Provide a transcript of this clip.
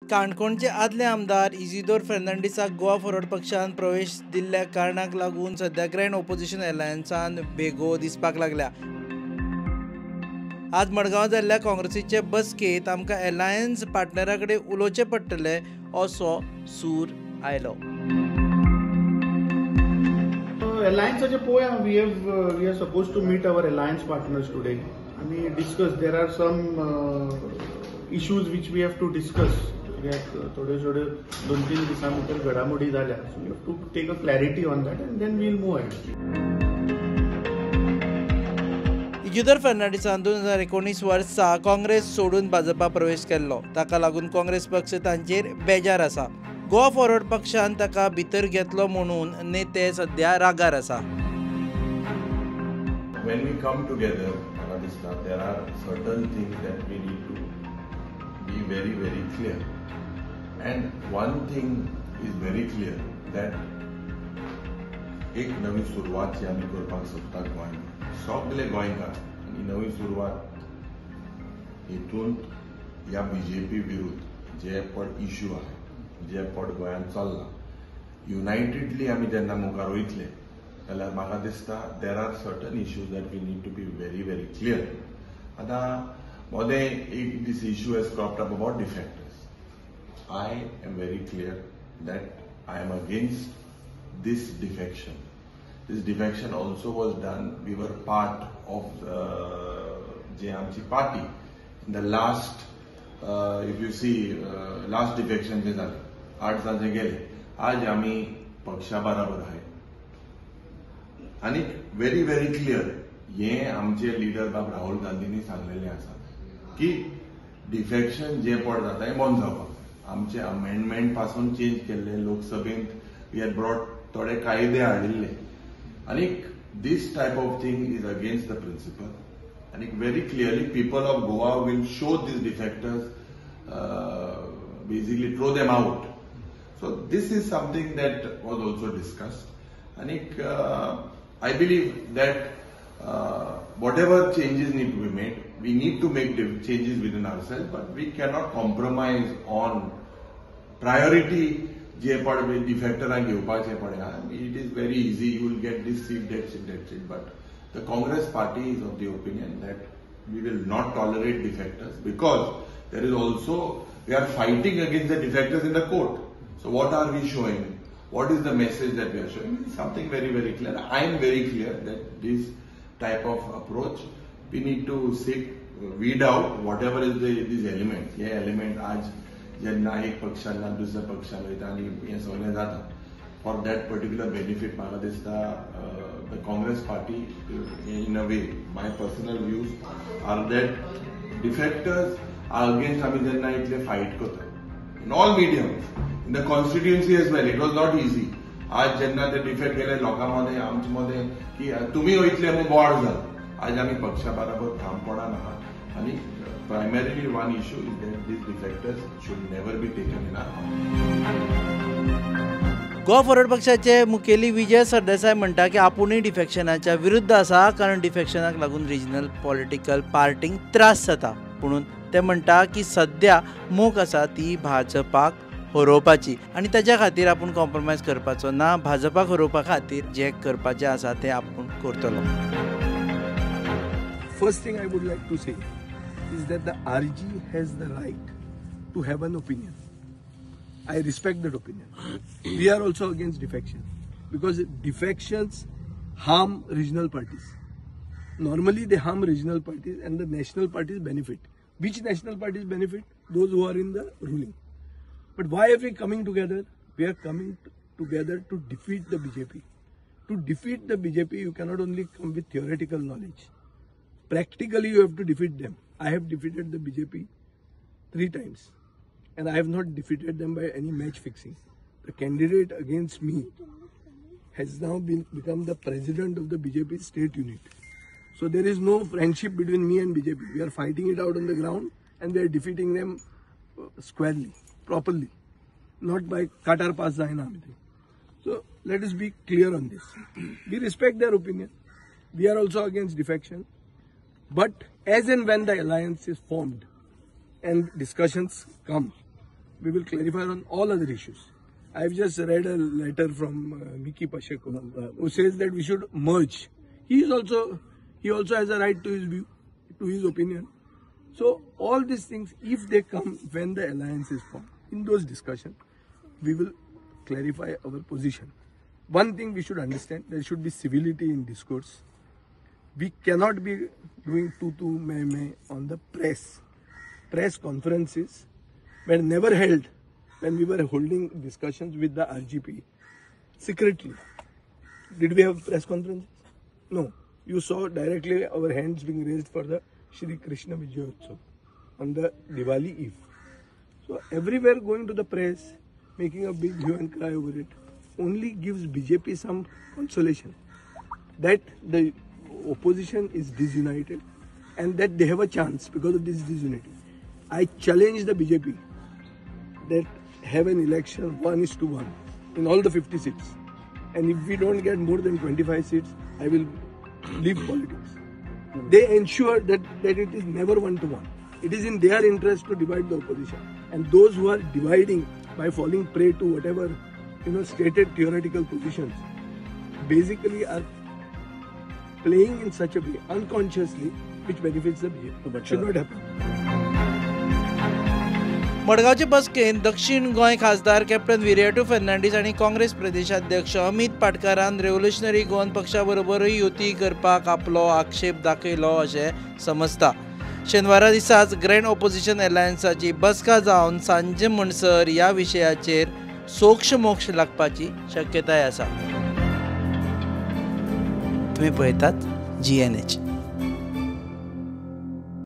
काणकोणचे आदले आमदार इजिदोर फेर्नांडीसाक गोवा फॉरवर्ड पक्षान प्रवेश दिल्ल्या कारणाक लागून सध्या ग्रँड ओपोजिशन एलायन्सान बेगो दिसपाक लागल्या. आज मडगांव जाल्ल्या काँग्रेसीचे बसकेत आमकां एलायन्स पार्टनरा कडेन उलोवचें पडटलें असो सूर आयलो. Alliance poya we are supposed to meet our alliance partners today and discuss. There are some issues which we have to discuss. थोडे 2-3 दिवसांनंतर घडामोडी झाल्या, so we have to take a clarity on that and then we'll move ahead. Isidore फेर्नांडीसान 2019 वर्सा काँग्रेस सोडून भाजपा प्रवेश केल्लो. ताका लागून काँग्रेस पक्ष तांचेर बेजार आसा. गोवा फॉरवर्ड पक्षान ताका भितर घेतलो म्हणून नेते सध्या रागार आसा. When we come together, there are certain things that we need to be very, very clear. And one thing is very clear that एक नवी सुरवात जी आमी करपाक सोदता गोंयांत, सगळे गोंयकार ही नवी सुरवात हितून ह्या बीजेपी विरुद्ध जे पण इश्यू आहे, जे पण गोंयांत चल्ला, युनायटेडली आमी जेन्ना मुखार वयतले जाल्यार म्हाका दिसता there are certain issues that we need to be very very clear. आतां मोदें एक this issue has cropped up about defectors. I am very clear that I am against this defection. This defection also was done. We were part of JMC party in the last, if you see, last defection जे झाले 8 साल गेले. आज आम्ही पक्षा बरोबर आहे आणि very very clear हे आमचे लीडर बाब राहुल गांधींनी सांगलेले आसा की डिफेक्शन जे पण जाता हे बंद जावपाक. आमचे अमेंडमेंट पासून चेंज केल्ले, लोकसभेत वी हॅड ब्रॉट थोडे कायदे हाडिल्ले आणि this type of thing is against the principle आणि very clearly people of Goa will show these defectors, basically throw them out. So this is something that was also discussed. And I believe that whatever changes need to be made, we need to make changes within ourselves, but we cannot compromise on priority. जे पण डिफेक्टरांक घेवपाचे पडया. It is very easy. You will get this seat, that seat, that seat. But the Congress party is of the opinion that we will not tolerate defectors because there is also we are fighting against the defectors in the court. So what are we showing? What is the message that we are showing? It's something very, very clear. I am very clear that this type of approach, we need to weed out whatever is these elements. Yeah, element आज जेन्ना एक पक्षांना दुसऱ्या पक्षान वयता आनी हे सगळें जाता. For that particular benefit, म्हाका दिसता the Congress party, in a way, my personal views are that defectors are against आमी जेन्ना इतले fight करता. In all mediums. In the constituency as well, it was not easy. आज जेन्ना ते defect केले लोकांमध्ये आमचे मध्ये की तुम्ही वयतले मग बोवाळ जाल. आज आम्ही पक्षा बरोबर काम पडना आहात आणि primarily one issue is that these defectors should never be taken in our heart. Goa Forward पक्षाचे मुखेली विजय सरदेसाय म्हणटा की आपुणूय डिफेक्शनाच्या विरुद्ध आसा कारण डिफेक्शनाक लागून रिजनल पॉलिटिकल पार्टींक त्रास जाता. पुणून ते म्हणटा की सध्या मोख आसा ती भाजपाक हरोवपाची आणि त्याच्या खातीर आपण कॉम्प्रोमाइज करपाचो ना. भाजपाक हरोवपा खातीर जे करपाचे आसा ते आपण करतलो. First thing I would like to say is that the RG has the right to have an opinion. I respect that opinion. We are also against defection because defections harm regional parties. Normally they harm regional parties and the national parties benefit. Which national parties benefit? Those who are in the ruling. But why are we coming together? We are coming together to defeat the BJP. To defeat the BJP, you cannot only come with theoretical knowledge. Practically, you have to defeat them. I have defeated the BJP 3 times. And I have not defeated them by any match fixing. The candidate against me has now become the president of the BJP state unit. So there is no friendship between me and BJP. We are fighting it out on the ground and we are defeating them squarely, properly, not by Qatar pass Zaina. So let us be clear on this. We respect their opinion. We are also against defection. But as and when the alliance is formed and discussions come, We will clarify on all other issues. I've just read a letter from Miki Pacheco, who says that we should merge. He also has a right to his view, to his opinion. So all these things, if they come when the alliance is formed, in those discussions, we will clarify our position. One thing we should understand, there should be civility in discourse. We cannot be doing tutu meh on the press. Press conferences were never held when we were holding discussions with the RGP secretly. Did we have press conferences? No. You saw directly our hands being raised for the Shri Krishna Vijayotsav on the Diwali Eve. So everywhere going to the press, making a big hue and cry over it, only gives BJP some consolation that the opposition is disunited and that they have a chance because of this disunity. I challenge the BJP that have an election 1:1 in all the 50 seats. And if we don't get more than 25 seats, I will leave politics. They ensure that it is never 1-1. It is in their interest to divide the opposition. And those who are dividing by falling prey to whatever stated theoretical positions, basically are playing in such a way, unconsciously, which benefits the BJP. Should not happen. मडगावचे बसकेन दक्षिण गोंय खासदार captain विर्याटू Fernandes आणि काँग्रेस प्रदेशाध्यक्ष Amit पाटकारान revolutionary Goan पक्षा बरोबरूय युती करपाक आपलो आक्षेप दाखयलो अशें समजता. शेनवारा दिसाच ग्रँड ऑपोजिशन एलायन्साची बसका जावन सांजे म्हणसर ह्या विशयाचेर सोक्ष मोक्ष लागपाची शक्यताय आसा. तुम्ही पळयतात GNH.